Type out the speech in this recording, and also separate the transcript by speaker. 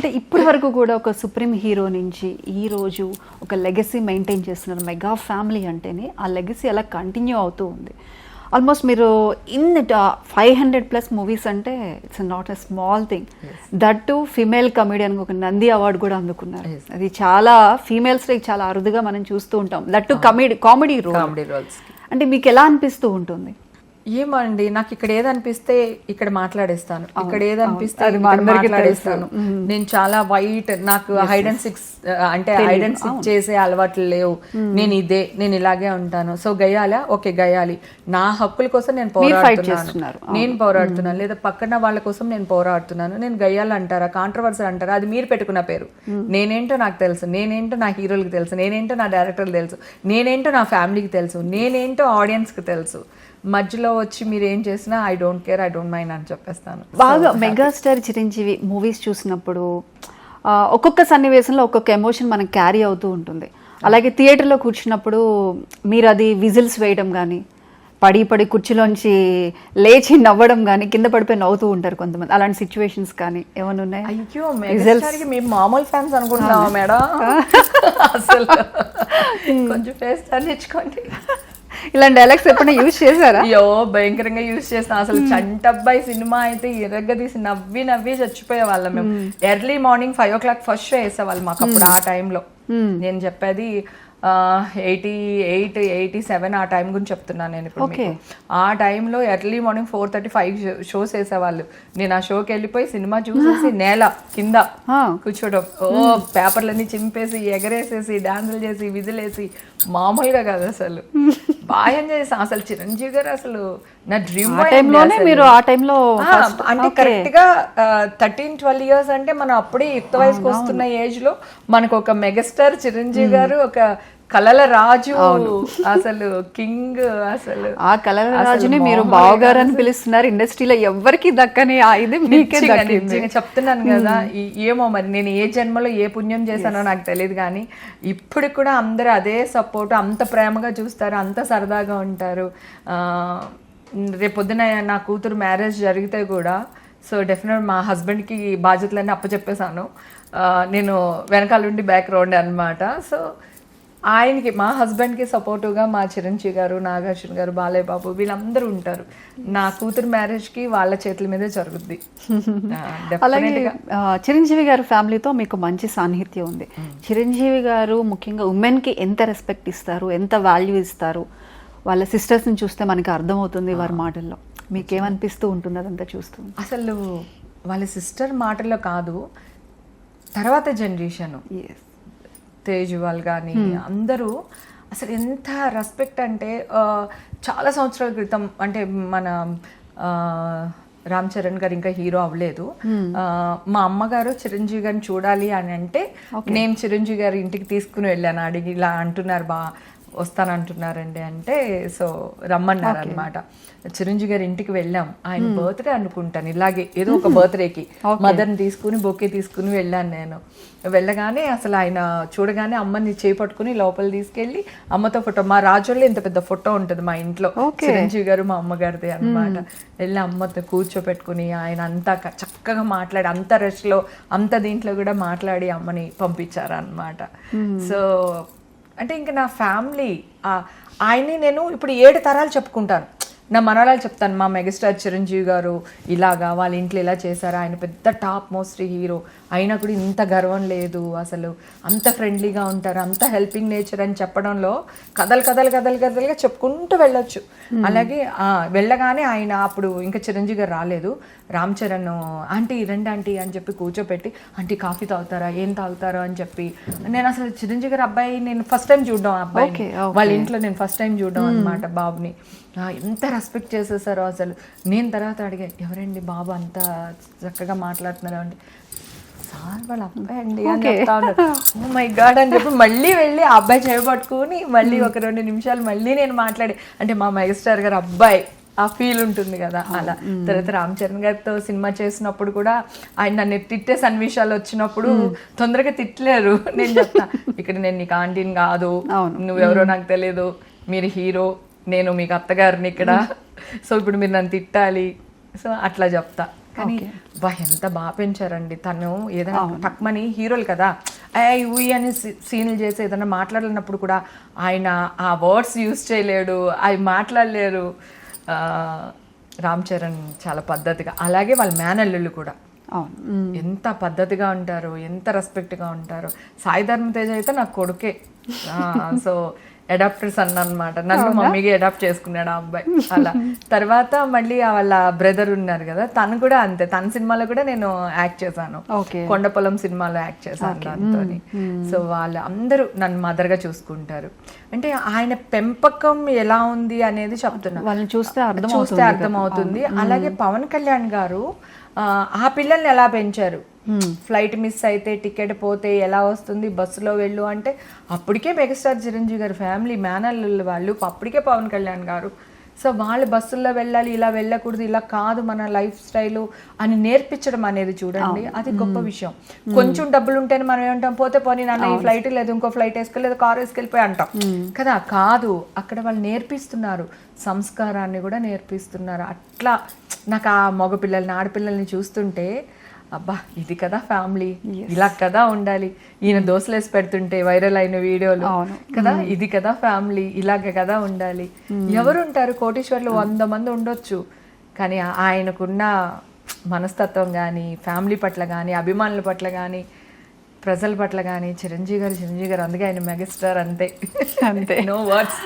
Speaker 1: అంటే ఇప్పటి వరకు కూడా ఒక సుప్రీం హీరో నుంచి ఈ రోజు ఒక లెగసీ మెయింటైన్ చేస్తున్నారు. మెగా ఫ్యామిలీ అంటేనే ఆ లెగసీ అలా కంటిన్యూ అవుతూ ఉంది. ఆల్మోస్ట్ మీరు ఇన్ 500+ మూవీస్ అంటే it's not a small thing. That to female comedian ఒక నంది అవార్డు కూడా అందుకున్నారు. అది చాలా ఫీమేల్స్ చాలా అరుదుగా మనం చూస్తూ ఉంటాం. That too comedy roles. అంటే మీకు ఎలా అనిపిస్తూ ఉంటుంది?
Speaker 2: ఏమండి, నాకు ఇక్కడ ఏదనిపిస్తే ఇక్కడ మాట్లాడేస్తాను, ఇక్కడ ఏదనిపిస్తే మాట్లాడేస్తాను. నేను చాలా వైట్, నాకు హైడ్ అండ్ సిక్స్ అంటే హైడ్ అండ్ సిక్ చేసే అలవాట్లు లేవు. నేను ఇలాగే ఉంటాను. సో గయ్యాలా, ఓకే గయ్యాలి, నా హక్కుల కోసం నేను పోరాడుతున్నాను, లేదా పక్కన వాళ్ళ కోసం నేను పోరాడుతున్నాను. నేను గయ్యాలి అంటారా, కాంట్రవర్సీ అంటారా, అది మీరు పెట్టుకున్న పేరు. నేనేంటో నాకు తెలుసు, నేనేంటో నా హీరోలకి తెలుసు, నేనేంటో నా డైరెక్టర్కి తెలుసు, నేనేంటో నా ఫ్యామిలీకి తెలుసు, నేనేంటో ఆడియన్స్కి తెలుసు. మధ్యలో వచ్చి మీరు ఏం చేసినా I don't care, I don't mind అని చెప్పేస్తాను.
Speaker 1: బాగా మెగాస్టార్ చిరంజీవి మూవీస్ చూసినప్పుడు ఒక్కొక్క సన్నివేశంలో ఒక్కొక్క ఎమోషన్ మనకు క్యారీ అవుతూ ఉంటుంది. అలాగే థియేటర్లో కూర్చున్నప్పుడు మీరు అది విజిల్స్ వేయడం కానీ, పడి కుర్చీలోంచి లేచి నవ్వడం కానీ, కింద పడిపోయి నవ్వుతూ ఉంటారు కొంతమంది. అలాంటి సిచ్యువేషన్స్ కానీ ఏమైనా ఉన్నాయి?
Speaker 2: అయ్యో, మెగాస్టార్కి మేము మామూలు ఫ్యాన్స్ అనుకుంటున్నావా మేడం? అసలు కొంచెం ఫేస్ తల్లించుకోండి.
Speaker 1: ఇలాంటి డైలాగ్స్ ఎప్పుడైనా యూజ్ చేశారా?
Speaker 2: అయ్యో, భయంకరంగా యూజ్ చేస్తాం. అసలు చంటబ్బాయి సినిమా అయితే ఎర్రగా తీసి నవ్వి చచ్చిపోయే వాళ్ళం మేము. Early morning 5 o'clock first show వేసేవాళ్ళు మాకు అప్పుడు. ఆ టైంలో నేను చెప్పేది 88, 87 ఆ టైం గురించి చెప్తున్నాను నేను ఇప్పుడు మీకు. ఆ టైంలో ఎర్లీ మార్నింగ్ 4:35 షోస్ వేసేవాళ్ళు. నేను ఆ షోకి వెళ్ళిపోయి సినిమా చూసేసి నేల కింద కూర్చోవడం, పేపర్లన్నీ చింపేసి ఎగరేసేసి డాన్సులు చేసి విజిలేసి మామూలుగా కాదు అసలు. బాగా ఎంజాయ్ చేసాం. అసలు చిరంజీవి గారు అసలు నా డ్రీమ్
Speaker 1: మీరు ఆ టైంలో
Speaker 2: అంటే కరెక్ట్ గా 13-12 years అంటే మనం అప్పుడే యుక్త వయసుకు వస్తున్న ఏజ్ లో మనకు ఒక మెగాస్టార్ చిరంజీవి గారు, ఒక కలల రాజు, అసలు కింగ్. అసలు
Speaker 1: ఆ కలల రాజుని మీరు బావగారు అని పిలుస్తున్నారు. ఇండస్ట్రీలో ఎవరికి దక్కని ఇది మీకే
Speaker 2: చెప్తున్నాను కదా. ఏమో మరి నేను ఏ జన్మలో ఏ పుణ్యం చేశానో నాకు తెలియదు, కానీ ఇప్పుడు కూడా అందరూ అదే సపోర్ట్, అంత ప్రేమగా చూస్తారు, అంత సరదాగా ఉంటారు. రేపొద్దున నా కూతురు మ్యారేజ్ జరిగితే కూడా సో డెఫినెట్ మా హస్బెండ్కి బాధ్యతలన్నీ అప్పచెప్పేశాను. నేను వెనకాల ఉండి బ్యాక్గ్రౌండ్ అనమాట. సో ఆయనకి, మా హస్బెండ్కి సపోర్టివ్గా మా చిరంజీవి గారు, నాగార్జున గారు, బాలయ్య బాబు వీళ్ళందరూ ఉంటారు. నా కూతురు మ్యారేజ్కి వాళ్ళ చేతుల మీదే జరుగుద్ది.
Speaker 1: అలాగే చిరంజీవి గారి ఫ్యామిలీతో మీకు మంచి సాన్నిహిత్యం ఉంది. చిరంజీవి గారు ముఖ్యంగా ఉమెన్కి ఎంత రెస్పెక్ట్ ఇస్తారు, ఎంత వాల్యూ ఇస్తారు, వాళ్ళ సిస్టర్స్ని చూస్తే మనకి అర్థమవుతుంది వారి మాటల్లో. మీకేమనిపిస్తూ ఉంటుంది అదంతా చూస్తూ?
Speaker 2: అసలు వాళ్ళ సిస్టర్ మాటల్లో కాదు, తర్వాత జనరేషన్ తేజు వాళ్ళు కానీ అందరూ అసలు ఎంత రెస్పెక్ట్ అంటే, చాలా సంవత్సరాల క్రితం అంటే మన రామ్ చరణ్ గారు ఇంకా హీరో అవ్వలేదు. మా అమ్మగారు చిరంజీవి గారిని చూడాలి అని అంటే నేను చిరంజీవి గారి ఇంటికి తీసుకుని వెళ్ళాను. అడిగి ఇలా అంటున్నారు, వస్తానంటున్నారండి అంటే, సో రమ్మన్నారు అనమాట. చిరంజీవి గారి ఇంటికి వెళ్ళాం. ఆయన బర్త్డే అనుకుంటాను, ఇలాగే ఏదో ఒక బర్త్డేకి మదర్ని తీసుకుని బొకే తీసుకుని వెళ్ళాను నేను. వెళ్ళగానే అసలు ఆయన చూడగానే అమ్మని చేపట్టుకుని లోపల తీసుకెళ్ళి అమ్మతో ఫోటో, మా రాజోళ్ళు ఇంత పెద్ద ఫోటో ఉంటుంది మా ఇంట్లో, చిరంజీవి గారు మా అమ్మగారిది అనమాట. వెళ్ళి అమ్మతో కూర్చోపెట్టుకుని ఆయన అంతా చక్కగా మాట్లాడి, అంత రష్లో అంత దీంట్లో కూడా మాట్లాడి అమ్మని పంపించారు అనమాట. సో అంటే ఇంకా నా ఫ్యామిలీ, ఆయన్ని నేను ఇప్పుడు 7 తరాలు చెప్పుకుంటాను. నా మనవరాలు చెప్తాను, మా మెగాస్టార్ చిరంజీవి గారు ఇలాగా వాళ్ళ ఇంట్లో ఇలా చేశారు, ఆయన పెద్ద టాప్ మోస్ట్ హీరో అయినా కూడా ఇంత గర్వం లేదు, అసలు అంత ఫ్రెండ్లీగా ఉంటారు, అంత హెల్పింగ్ నేచర్ అని చెప్పడంలో కథలుగా చెప్పుకుంటూ వెళ్ళొచ్చు. అలాగే వెళ్ళగానే ఆయన అప్పుడు ఇంకా చిరంజీవి గారు రాలేదు, రామ్ చరణ్ ఆంటీ రండి ఆంటీ అని చెప్పి కూర్చోపెట్టి, ఆంటీ కాఫీ తాగుతారా, ఏం తాగుతారో అని చెప్పి, నేను అసలు చిరంజీవి గారు అబ్బాయి నేను ఫస్ట్ టైం చూడడం, అబ్బాయి వాళ్ళ ఇంట్లో నేను ఫస్ట్ టైం చూడడం అనమాట, బాబుని. ఎంత రెస్పెక్ట్ చేసేసారో అసలు. నేను తర్వాత అడిగా, ఎవరండి బాబు అంత చక్కగా మాట్లాడుతున్నారు అంటే, సార్ వాళ్ళ అబ్బాయి అండి అని చెప్తా ఉన్నారు. ఓ మై గాడ్ అని చెప్పి మళ్ళీ వెళ్ళి ఆ అబ్బాయి చేయబట్టుకుని మళ్ళీ ఒక 2 నిమిషాలు మళ్ళీ నేను మాట్లాడి, అంటే మా మెగాస్టార్ గారు అబ్బాయి ఆ ఫీల్ ఉంటుంది కదా అలా. తర్వాత రామ్ చరణ్ గారితో సినిమా చేసినప్పుడు కూడా ఆయన నన్ను తిట్టే సన్నివేశాలు వచ్చినప్పుడు తొందరగా తిట్టలేరు. నేను చెప్తా, ఇక్కడ నేను నీకు ఆంటీని కాదు, నువ్వెవరో నాకు తెలియదు, మీరు హీరో, నేను మీకు అత్తగారిని ఇక్కడ, సో ఇప్పుడు మీరు నన్ను తిట్టాలి, సో అట్లా చెప్తా. కానీ ఎంత బాగా పెంచారండి. తను ఏదైనా తక్కువని హీరోలు కదా ఊయి అని సీన్లు చేసి ఏదైనా మాట్లాడినప్పుడు కూడా ఆయన ఆ వర్డ్స్ యూజ్ చేయలేడు, అవి మాట్లాడలేరు. రామ్ చరణ్ చాలా పద్ధతిగా, అలాగే వాళ్ళ మేనల్లుళ్ళు కూడా ఎంత పద్ధతిగా ఉంటారు, ఎంత రెస్పెక్ట్గా ఉంటారు. సాయి ధర్మ తేజ్ అయితే నాకు కొడుకే. సో అడాప్టర్ సన్ అనమాట, నన్ను మమ్మీకి అడాప్ట్ చేసుకున్నాడు ఆ అబ్బాయి అలా. తర్వాత మళ్ళీ వాళ్ళ బ్రదర్ ఉన్నారు కదా, తను కూడా అంతే. తన సినిమాలో కూడా నేను యాక్ట్ చేశాను, కొండపొలం సినిమాలో యాక్ట్ చేశాను దాంతో. సో వాళ్ళు అందరూ నన్ను మదర్గా చూసుకుంటారు. అంటే ఆయన పెంపకం ఎలా ఉంది అనేది చెప్తున్నా,
Speaker 1: వాళ్ళని చూస్తే
Speaker 2: అర్థమవుతుంది. అలాగే పవన్ కళ్యాణ్ గారు ఆ పిల్లల్ని ఎలా పెంచారు. ఫ్లైట్ మిస్ అయితే టికెట్ పోతే ఎలా వస్తుంది, బస్సులో వెళ్ళు అంటే అప్పటికే మెగాస్టార్ చిరంజీవి గారి ఫ్యామిలీ మేనల్లు వాళ్ళు, అప్పటికే పవన్ కళ్యాణ్ గారు. సో వాళ్ళు బస్సుల్లో వెళ్ళాలి, ఇలా వెళ్ళకూడదు, ఇలా కాదు మన లైఫ్ స్టైల్ అని నేర్పించడం అనేది చూడండి, అది గొప్ప విషయం. కొంచెం డబ్బులు ఉంటేనే మనం ఏమంటాం, పోతే పోనీ నాన్న ఈ ఫ్లైట్ లేదు, ఇంకో ఫ్లైట్ వేసుకెళ్ళి కారు వేసుకెళ్ళిపోయి అంటాం కదా. కాదు, అక్కడ వాళ్ళు నేర్పిస్తున్నారు, సంస్కారాన్ని కూడా నేర్పిస్తున్నారు. అట్లా నాకు ఆ మగపిల్లల్ని ఆడపిల్లల్ని చూస్తుంటే అబ్బా ఇది కదా ఫ్యామిలీ, ఇలా కదా ఉండాలి. ఈయన దోశలు వేసి పెడుతుంటే వైరల్ అయిన వీడియోలు కదా, ఇది కదా ఫ్యామిలీ, ఇలాగే కదా ఉండాలి. ఎవరుంటారు కోటీశ్వర్లు 100 మంది ఉండొచ్చు, కానీ ఆయనకున్న మనస్తత్వం కానీ, ఫ్యామిలీ పట్ల కానీ, అభిమానుల పట్ల కానీ, ప్రజల పట్ల కానీ చిరంజీవి గారు అందుకే ఆయన మెగాస్టార్ అంతే, నో వర్డ్స్.